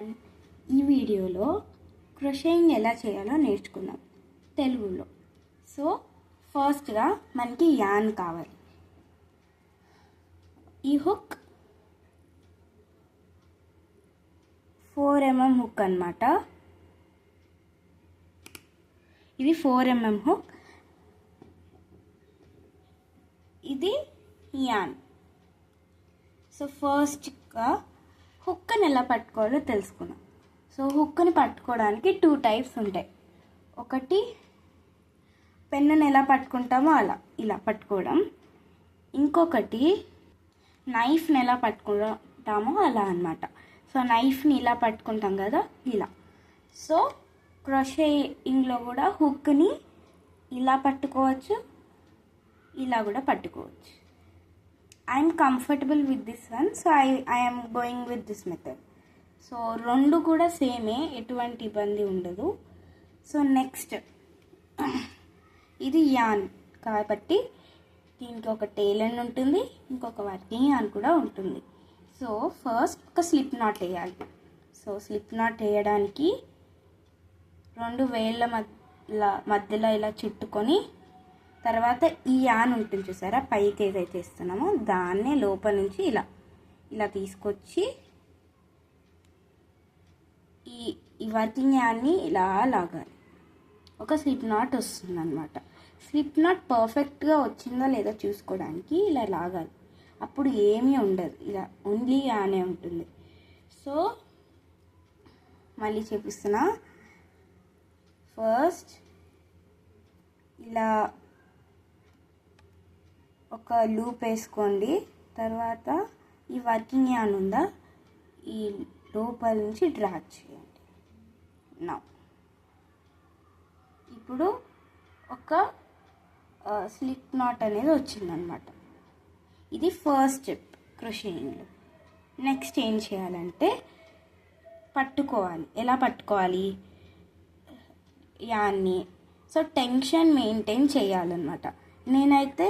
ఈ వీడియోలో క్రోషేయింగ్ ఎలా చేయాలో నేర్చుకుందాం తెలుగులో. సో ఫస్ట్గా మనకి యాన్ కావాలి. ఈ హుక్ 4 mm హుక్ అన్నమాట. ఇది 4 mm హుక్, ఇది యాన్. సో ఫస్ట్గా హుక్ని ఎలా పట్టుకోవాలో తెలుసుకున్నాం. సో హుక్ని పట్టుకోవడానికి 2 టైప్స్ ఉంటాయి. ఒకటి పెన్నుని ఎలా పట్టుకుంటామో అలా ఇలా పట్టుకోవడం, ఇంకొకటి నైఫ్ని ఎలా పట్టుకుంటామో అలా అన్నమాట. సో నైఫ్ని ఇలా పట్టుకుంటాం కదా, ఇలా. సో క్రోషేయింగ్లో కూడా హుక్ని ఇలా పట్టుకోవచ్చు, ఇలా కూడా పట్టుకోవచ్చు. I'm comfortable with this one, so I'm going with this method. So రెండు కూడా సేమే, ఎటువంటి ఇబ్బంది ఉండదు. సో నెక్స్ట్, ఇది యాన్ కాబట్టి దీనికి ఒక టెయిల్ ఎండ్ ఉంటుంది, ఇంకొక వర్కింగ్ యాన్ కూడా ఉంటుంది. సో ఫస్ట్ ఒక స్లిప్ నాట్ వేయాలి. సో స్లిప్ నాట్ వేయడానికి 2 వేళ్ళ మధ్యలో ఇలా చుట్టుకొని, తర్వాత ఈ యాన్ ఉంటుంది చూసారా, పైకి ఏదైతే ఇస్తున్నామో దాన్నే లోపల నుంచి ఇలా ఇలా తీసుకొచ్చి ఈ వర్కింగ్ యాన్ని ఇలా లాగాలి. ఒక స్లిప్ నాట్ వస్తుంది అనమాట. స్లిప్ నాట్ పర్ఫెక్ట్గా వచ్చిందా లేదా చూసుకోవడానికి ఇలా లాగాలి. అప్పుడు ఏమీ ఉండదు, ఇలా ఓన్లీ యానే ఉంటుంది. సో మళ్ళీ చూపిస్తున్నా. ఫస్ట్ ఇలా ఒక లూప్ వేసుకోండి, తర్వాత ఈ వర్కింగ్ యాన్ ఉందా ఈ లోపల నుంచి డ్రాగ్ చేయండి. నా ఇప్పుడు ఒక స్లిప్ నాట్ అనేది వచ్చిందనమాట. ఇది ఫస్ట్ స్టెప్ క్రోషేయింగ్లో. నెక్స్ట్ ఏం చేయాలంటే పట్టుకోవాలి. ఎలా పట్టుకోవాలి యాన్ని? సో టెన్షన్ మెయింటైన్ చేయాలన్నమాట. నేనైతే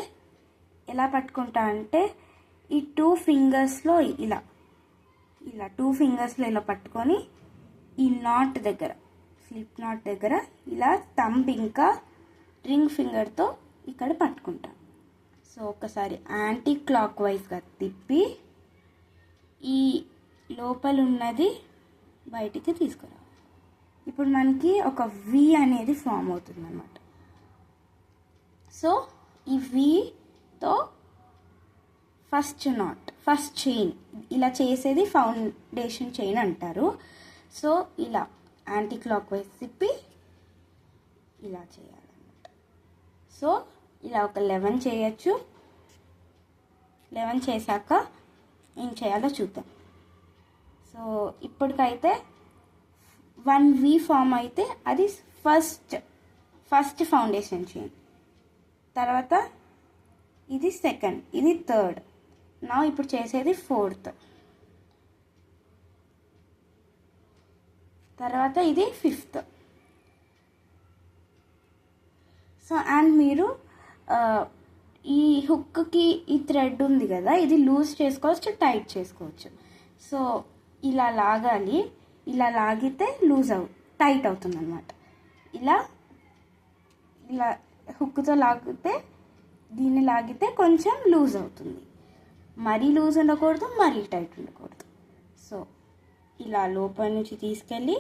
ఎలా పట్టుకుంటా అంటే ఈ 2 ఫింగర్స్లో ఇలా ఇలా 2 ఫింగర్స్లో ఇలా పట్టుకొని ఈ నాట్ దగ్గర, స్లిప్ నాట్ దగ్గర ఇలా థంబ్ ఇంకా రింగ్ ఫింగర్తో ఇక్కడ పట్టుకుంటాను. సో ఒకసారి యాంటీ క్లాక్ వైజ్గా తిప్పి ఈ లోపల ఉన్నది బయటికి తీసుకురావాలి. ఇప్పుడు మనకి ఒక వి అనేది ఫామ్ అవుతుంది అన్నమాట. సో ఈ వితో ఫస్ట్ నాట్, ఫస్ట్ చైన్ ఇలా చేసేది ఫౌండేషన్ చైన్ అంటారు. సో ఇలా యాంటీ క్లాక్ వైజ్ తిప్పి ఇలా చేయాలన్నమాట. సో ఇలా ఒక 11 చేయొచ్చు. 11 చేశాక ఏం చేయాలో చూద్దాం. సో ఇప్పటికైతే 1V ఫామ్ అయితే అది ఫస్ట్ ఫౌండేషన్ చైన్, తర్వాత ఇది సెకండ్, ఇది థర్డ్. నా ఇప్పుడు చేసేది 4th, తర్వాత ఇది 5th. సో అండ్ మీరు ఈ హుక్కి ఈ థ్రెడ్ ఉంది కదా, ఇది లూజ్ చేసుకోవచ్చు, టైట్ చేసుకోవచ్చు. సో ఇలా లాగాలి, ఇలా లాగితే టైట్ అవుతుంది అనమాట. ఇలా ఇలా హుక్తో లాగితే, దీన్ని లాగితే కొంచెం లూజ్ అవుతుంది. మరీ లూజ్ ఉండకూడదు, మరీ టైట్ ఉండకూడదు. సో ఇలా లోపల నుంచి తీసుకెళ్ళి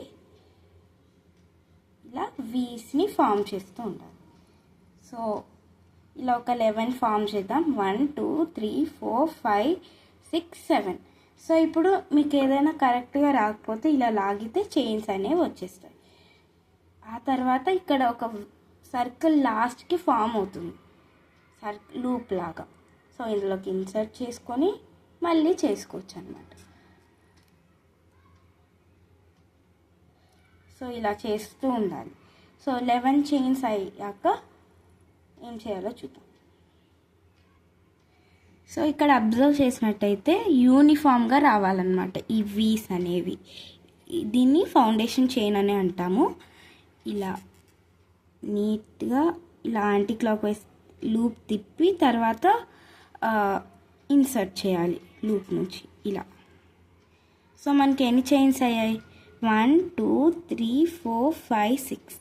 ఇలా వీస్ని ఫామ్ చేస్తూ ఉండాలి. సో ఇలా ఒక 11 ఫామ్ చేద్దాం. 1 2 3 4 5 6 7. సో ఇప్పుడు మీకు ఏదైనా కరెక్ట్గా రాకపోతే ఇలా లాగితే చైన్స్ అనేవి వచ్చేస్తాయి. ఆ తర్వాత ఇక్కడ ఒక సర్కిల్ లాస్ట్కి ఫామ్ అవుతుంది, లూప్ లాగా. సో ఇందులోకి ఇన్సర్ట్ చేసుకొని మళ్ళీ చేసుకోవచ్చు అన్నమాట. సో ఇలా చేస్తూ ఉండాలి. సో 11 చైన్స్ అయ్యాక ఏం చేయాలో చూద్దాం. సో ఇక్కడ అబ్జర్వ్ చేసినట్టయితే యూనిఫామ్గా రావాలన్నమాట ఈ వీస్ అనేవి. దీన్ని ఫౌండేషన్ చైన్ అనే అంటాము. ఇలా నీట్గా ఇలా యాంటీ క్లాక్ వైజ్ లూప్ తిప్పి తర్వాత ఇన్సర్ట్ చేయాలి లూప్ నుంచి ఇలా. సో మనకి ఎన్ని చైన్స్ అయ్యాయి? 1 2 3 4 5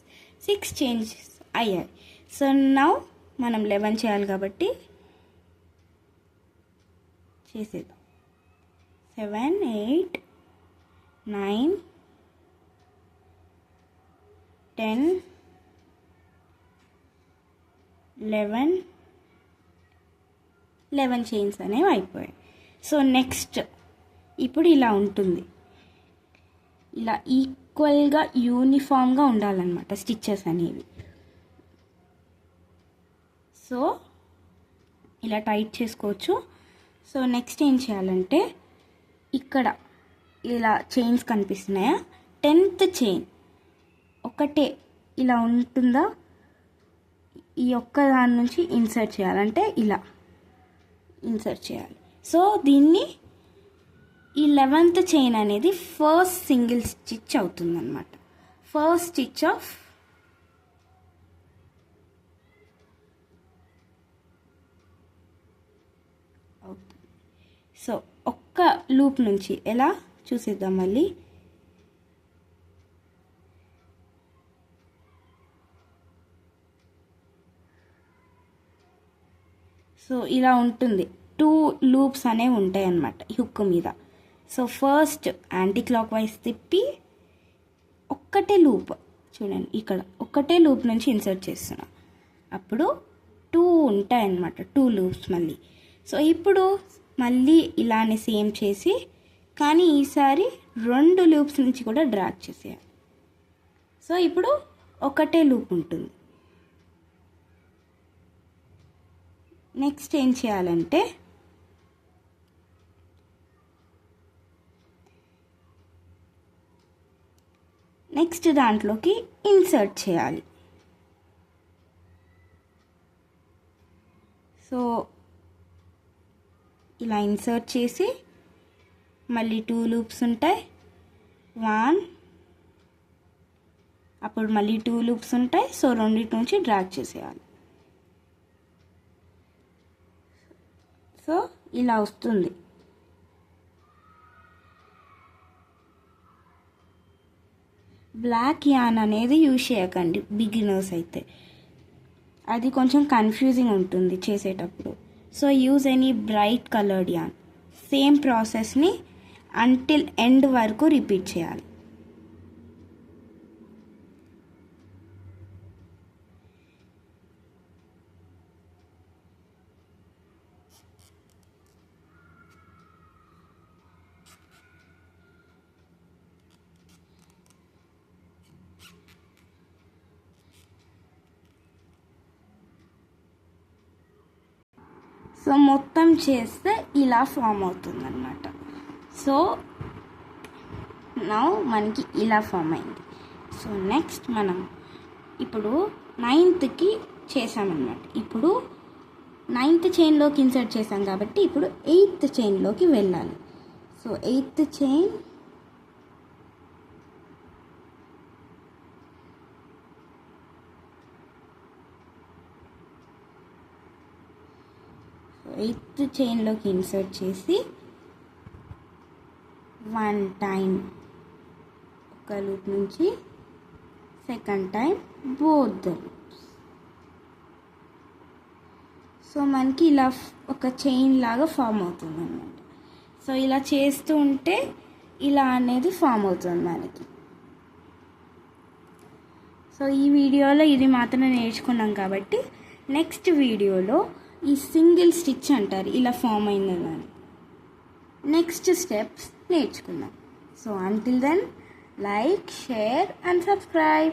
6 చేంజెస్ అయ్యాయి. సో నౌ మనం 11 చేయాలి కాబట్టి చేసేద్దాం. 7 8 9 10 11 చైన్స్ అనేవి అయిపోయాయి. సో నెక్స్ట్ ఇప్పుడు ఇలా ఉంటుంది. ఇలా ఈక్వల్గా యూనిఫామ్గా ఉండాలన్నమాట స్టిచ్చెస్ అనేవి. సో ఇలా టైట్ చేసుకోవచ్చు. సో నెక్స్ట్ ఏం చేయాలంటే ఇక్కడ ఇలా చైన్స్ కనిపిస్తున్నాయా, 10th చైన్ ఒకటే ఇలా ఉంటుందా, ఈ ఒక్క దాని నుంచి ఇన్సర్ట్ చేయాలంటే ఇలా ఇన్సర్ట్ చేయాలి. సో దీన్ని ఈ 11th చైన్ అనేది ఫస్ట్ సింగిల్ స్టిచ్ అవుతుందన్నమాట. ఫస్ట్ స్టిచ్ ఆఫ్ అవుతుంది. సో ఒక్క లూప్ నుంచి ఎలా చూసేద్దాం మళ్ళీ. సో ఇలా ఉంటుంది. 2 లూప్స్ అనేవి ఉంటాయి అన్నమాట ఈ హుక్ మీద. So first anti clock wise తిప్పి ఒక్కటే లూప్ చూడండి, ఇక్కడ ఒక్కటే లూప్ నుంచి ఇన్సర్ట్ చేస్తున్నా. అప్పుడు 2 ఉంటాయి అన్నమాట, 2 లూప్స్ మళ్ళీ. సో ఇప్పుడు మళ్ళీ ఇలానే సేమ్ చేసి, కానీ ఈసారి 2 లూప్స్ నుంచి కూడా డ్రాగ్ చేసేయాలి. సో ఇప్పుడు ఒకటే లూప్ ఉంటుంది. నెక్స్ట్ ఏం చేయాలంటే నెక్స్ట్ దాంట్లోకి ఇన్సర్ట్ చేయాలి. సో ఇలా ఇన్సర్ట్ చేసి మళ్ళీ 2 లూప్స్ ఉంటాయి. 1 అప్పుడు మళ్ళీ 2 లూప్స్ ఉంటాయి. సో రెండింటి నుంచి డ్రాగ్ చేసేయాలి. సో ఇలా వస్తుంది. బ్లాక్ యాన్ అనేది యూజ్ చేయకండి బిగినర్స్ అయితే, అది కొంచెం కన్ఫ్యూజింగ్ ఉంటుంది చేసేటప్పుడు. So use any bright coloured an. Same ప్రాసెస్ని అంటిల్ ఎండ్ వరకు రిపీట్ చేయాలి. సో మొత్తం చేస్తే ఇలా ఫామ్ అవుతుందన్నమాట. సో నౌ మనకి ఇలా ఫామ్ అయింది. సో నెక్స్ట్ మనం ఇప్పుడు 9th చేసామన్నమాట. ఇప్పుడు 9th చైన్లోకి ఇన్సర్ట్ చేసాం కాబట్టి ఇప్పుడు 8th చైన్లోకి వెళ్ళాలి. సో 8th చైన్, ఎయిత్ చైన్లోకి ఇన్సర్ట్ చేసి 1 టైం ఒక లూప్ నుంచి, second time both the loops. So మనకి ఇలా ఒక చైన్ లాగా ఫామ్ అవుతుంది అన్నమాట. సో ఇలా చేస్తూ ఉంటే ఇలా అనేది ఫామ్ అవుతుంది మనకి. సో ఈ వీడియోలో ఇది మాత్రమే నేర్చుకున్నాం కాబట్టి నెక్స్ట్ వీడియోలో ఈ సింగిల్ స్టిచ్ అంటారు ఇలా ఫామ్ అయిందని నెక్స్ట్ స్టెప్స్ నేర్చుకుందాం. So until then like, share and subscribe.